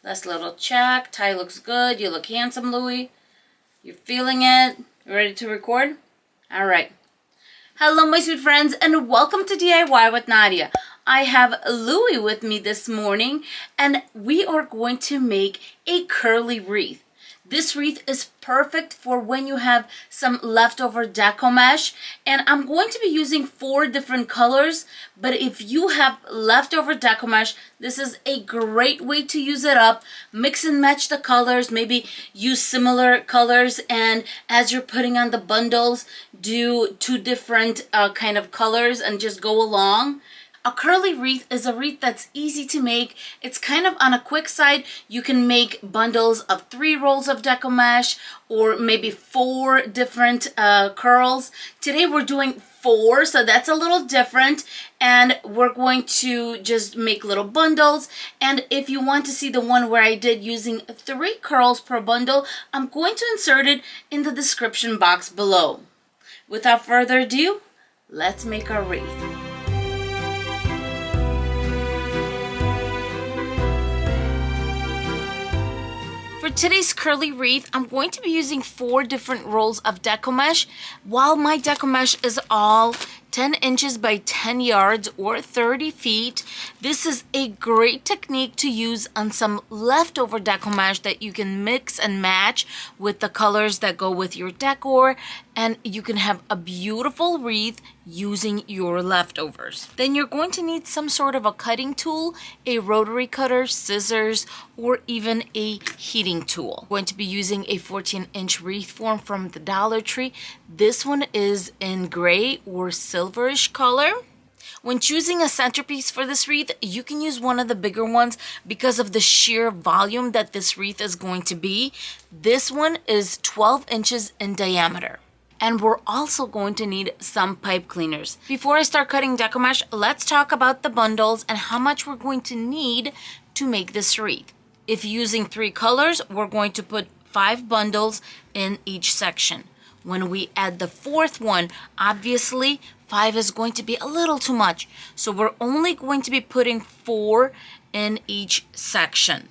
Last little check. Tie looks good. You look handsome, Louie. You're feeling it. You ready to record? All right. Hello, my sweet friends, and welcome to DIY with Nadia. I have Louie with me this morning, and we are going to make a curly wreath. This wreath is perfect for when you have some leftover deco mesh, and I'm going to be using 4 different colors, but if you have leftover deco mesh, this is a great way to use it up. Mix and match the colors, maybe use similar colors, and as you're putting on the bundles, do 2 different kind of colors and just go along. A curly wreath is a wreath that's easy to make. It's kind of on a quick side. You can make bundles of 3 rolls of deco mesh or maybe 4 different curls. Today we're doing 4, so that's a little different. And we're going to just make little bundles. And if you want to see the one where I did using 3 curls per bundle, I'm going to insert it in the description box below. Without further ado, let's make our wreath. For today's curly wreath, I'm going to be using 4 different rolls of deco mesh. While my deco mesh is all 10 inches by 10 yards or 30 feet, this is a great technique to use on some leftover deco mesh that you can mix and match with the colors that go with your decor, and you can have a beautiful wreath using your leftovers. Then you're going to need some sort of a cutting tool, a rotary cutter, scissors, or even a heating tool. I'm going to be using a 14-inch wreath form from the Dollar Tree. This one is in gray or silverish color. When choosing a centerpiece for this wreath, you can use one of the bigger ones because of the sheer volume that this wreath is going to be. This one is 12 inches in diameter. And we're also going to need some pipe cleaners. Before I start cutting deco mesh, let's talk about the bundles and how much we're going to need to make this wreath. If you're using 3 colors, we're going to put 5 bundles in each section. When we add the 4th one, obviously 5 is going to be a little too much. So we're only going to be putting 4 in each section.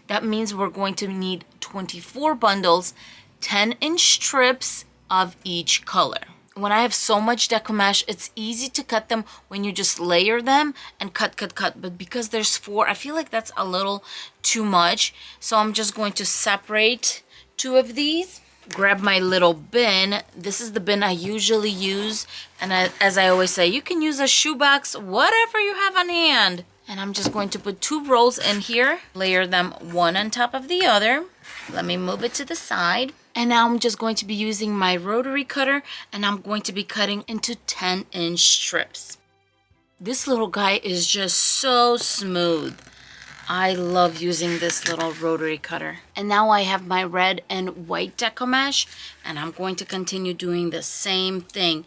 That means we're going to need 24 bundles, 10-inch strips of each color. When I have so much deco mesh, it's easy to cut them when you just layer them and cut. But because there's 4, I feel like that's a little too much. So I'm just going to separate 2 of these. Grab my little bin. This is the bin I usually use. And as I always say, you can use a shoebox, whatever you have on hand. And I'm just going to put 2 rolls in here. Layer them one on top of the other. Let me move it to the side. And now I'm just going to be using my rotary cutter, and I'm going to be cutting into 10-inch strips. This little guy is just so smooth. I love using this little rotary cutter. And now I have my red and white deco mesh, and I'm going to continue doing the same thing,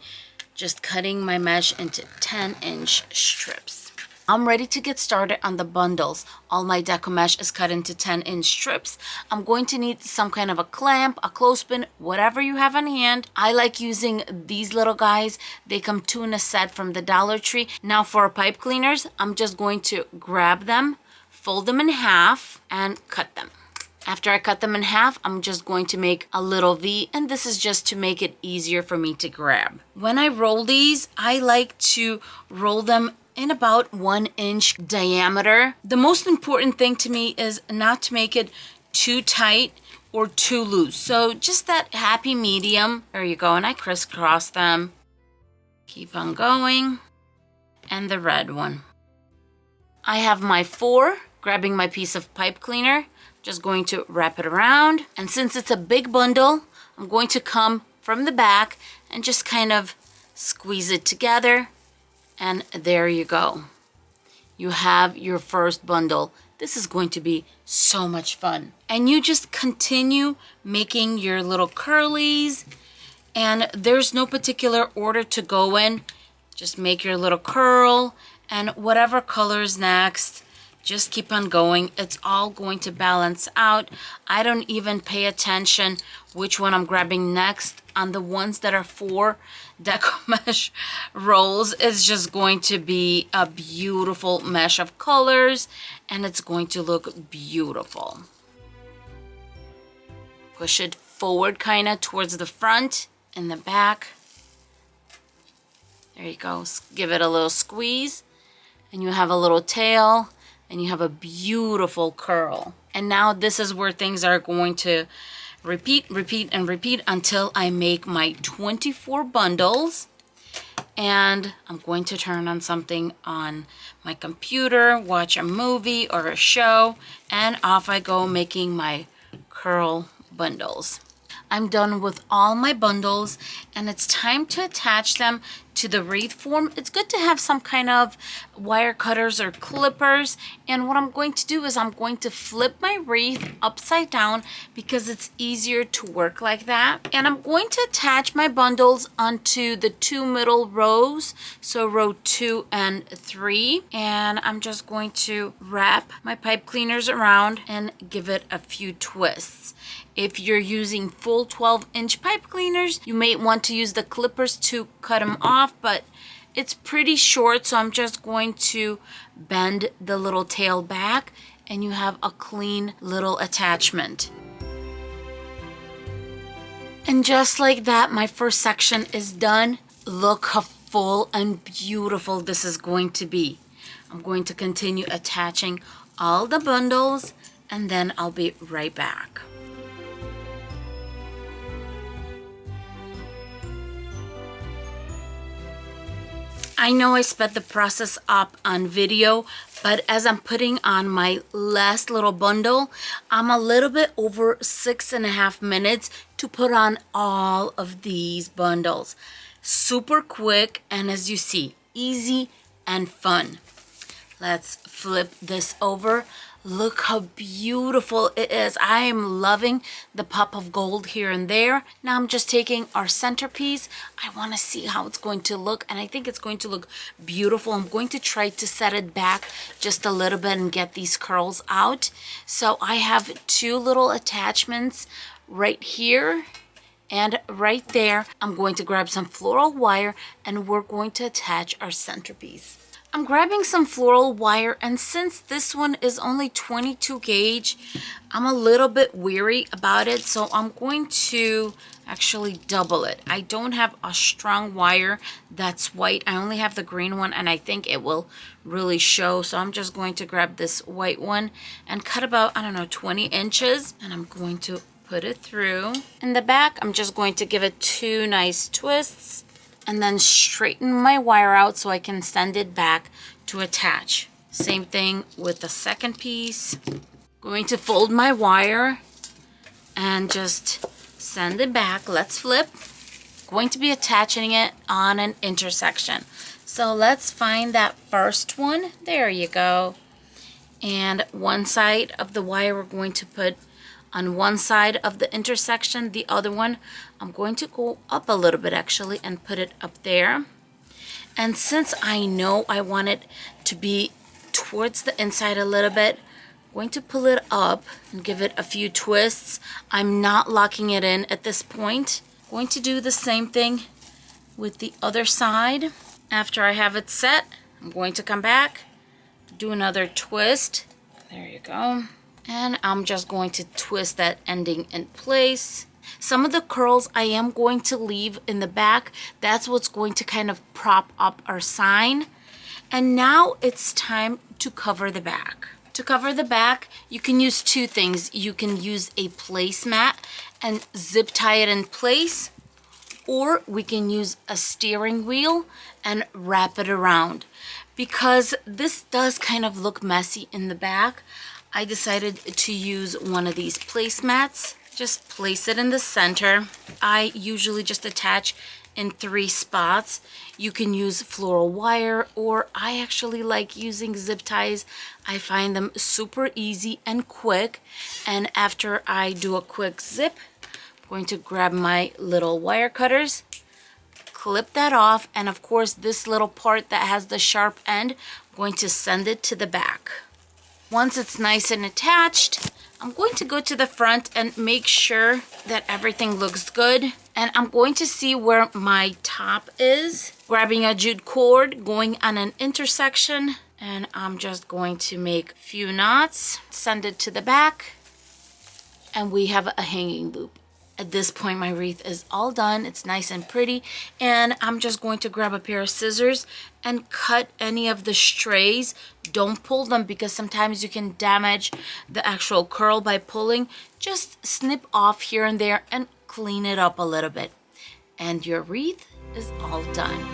just cutting my mesh into 10-inch strips. I'm ready to get started on the bundles. All my deco mesh is cut into 10-inch strips. I'm going to need some kind of a clamp, a clothespin, whatever you have on hand. I like using these little guys. They come 2 in a set from the Dollar Tree. Now for our pipe cleaners, I'm just going to grab them, fold them in half, and cut them. After I cut them in half, I'm just going to make a little V, and this is just to make it easier for me to grab. When I roll these, I like to roll them in about 1-inch diameter. The most important thing to me is not to make it too tight or too loose. So just that happy medium. There you go, and I crisscross them. Keep on going. And the red one. I have my 4, grabbing my piece of pipe cleaner, just going to wrap it around. And since it's a big bundle, I'm going to come from the back and just kind of squeeze it together. And there you go. You have your first bundle. This is going to be so much fun. And you just continue making your little curlies. And there's no particular order to go in. Just make your little curl. And whatever color is next, Just keep on going. It's all going to balance out. I don't even pay attention which one I'm grabbing next. On the ones that are 4 deco mesh rolls, it's just going to be a beautiful mesh of colors, and it's going to look beautiful. Push it forward kind of towards the front and the back. There you go. Give it a little squeeze, and you have a little tail, and you have a beautiful curl. And now this is where things are going to repeat, repeat, and repeat until I make my 24 bundles. And I'm going to turn on something on my computer, watch a movie or a show, and off I go making my curl bundles. I'm done with all my bundles, and it's time to attach them to the wreath form. It's good to have some kind of wire cutters or clippers, and what I'm going to do is I'm going to flip my wreath upside down because it's easier to work like that. And I'm going to attach my bundles onto the 2 middle rows, so row 2 and 3, and I'm just going to wrap my pipe cleaners around and give it a few twists. If you're using full 12-inch pipe cleaners, you may want to use the clippers to cut them off, but it's pretty short, so I'm just going to bend the little tail back, and you have a clean little attachment. And just like that, my first section is done. Look how full and beautiful this is going to be. I'm going to continue attaching all the bundles, and then I'll be right back. I know I sped the process up on video, but as I'm putting on my last little bundle, I'm a little bit over 6.5 minutes to put on all of these bundles. Super quick, and as you see, easy and fun. Let's flip this over. Look how beautiful it is. I am loving the pop of gold here and there. Now I'm just taking our centerpiece. I want to see how it's going to look, and I think it's going to look beautiful. I'm going to try to set it back just a little bit and get these curls out. So I have 2 little attachments right here and right there. I'm going to grab some floral wire, and we're going to attach our centerpiece. I'm grabbing some floral wire, and since this one is only 22 gauge, I'm a little bit weary about it, so I'm going to actually double it. I don't have a strong wire that's white. I only have the green one, and I think it will really show, so I'm just going to grab this white one and cut about, I don't know, 20 inches, and I'm going to put it through. In the back, I'm just going to give it 2 nice twists, and then straighten my wire out so I can send it back to attach. Same thing with the second piece. Going to fold my wire and just send it back. Let's flip. Going to be attaching it on an intersection. So let's find that first one. There you go. And one side of the wire we're going to put on one side of the intersection. The other one, I'm going to go up a little bit actually and put it up there. And since I know I want it to be towards the inside a little bit, I'm going to pull it up and give it a few twists. I'm not locking it in at this point. I'm going to do the same thing with the other side. After I have it set, I'm going to come back, do another twist. There you go. And I'm just going to twist that ending in place. Some of the curls I am going to leave in the back. That's what's going to kind of prop up our sign. And now it's time to cover the back. To cover the back, you can use 2 things. You can use a placemat and zip tie it in place, or we can use a steering wheel and wrap it around. Because this does kind of look messy in the back, I decided to use one of these placemats. Just place it in the center. I usually just attach in 3 spots. You can use floral wire, or I actually like using zip ties. I find them super easy and quick. And after I do a quick zip, I'm going to grab my little wire cutters, clip that off, and of course this little part that has the sharp end, I'm going to send it to the back. Once it's nice and attached, I'm going to go to the front and make sure that everything looks good. And I'm going to see where my top is. Grabbing a jute cord, going on an intersection, and I'm just going to make a few knots, send it to the back, and we have a hanging loop. At this point, my wreath is all done. It's nice and pretty. And I'm just going to grab a pair of scissors and cut any of the strays. Don't pull them because sometimes you can damage the actual curl by pulling. Just snip off here and there and clean it up a little bit. And your wreath is all done.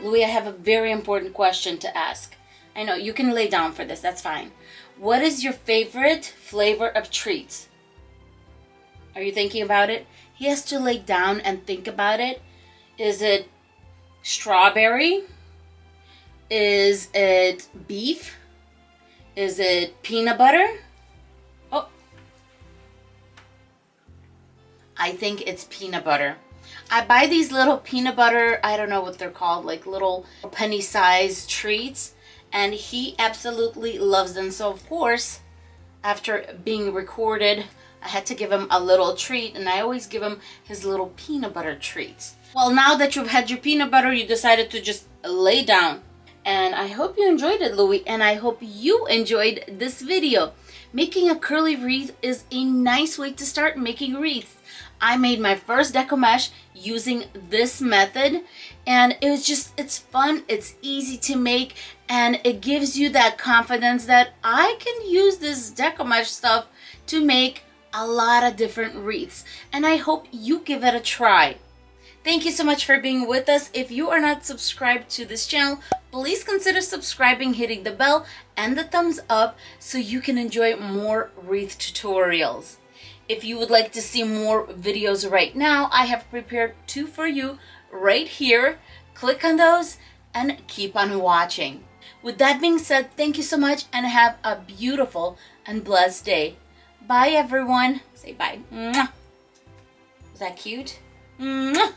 Louie, I have a very important question to ask. I know, you can lay down for this, that's fine. What is your favorite flavor of treats? Are you thinking about it? He has to lay down and think about it. Is it strawberry? Is it beef? Is it peanut butter? Oh, I think it's peanut butter. I buy these little peanut butter, I don't know what they're called, like little penny-sized treats, and he absolutely loves them. So of course, after being recorded, I had to give him a little treat, and I always give him his little peanut butter treats. Well, now that you've had your peanut butter, you decided to just lay down. And I hope you enjoyed it, Louie, and I hope you enjoyed this video. Making a curly wreath is a nice way to start making wreaths. I made my first deco mesh using this method, and it's fun, it's easy to make, and it gives you that confidence that I can use this deco mesh stuff to make a lot of different wreaths, and I hope you give it a try. Thank you so much for being with us. If you are not subscribed to this channel, please consider subscribing, hitting the bell and the thumbs up so you can enjoy more wreath tutorials. If you would like to see more videos right now, I have prepared 2 for you right here. Click on those and keep on watching. With that being said, thank you so much and have a beautiful and blessed day. Bye, everyone. Say bye. Mwah. Was that cute? Mwah.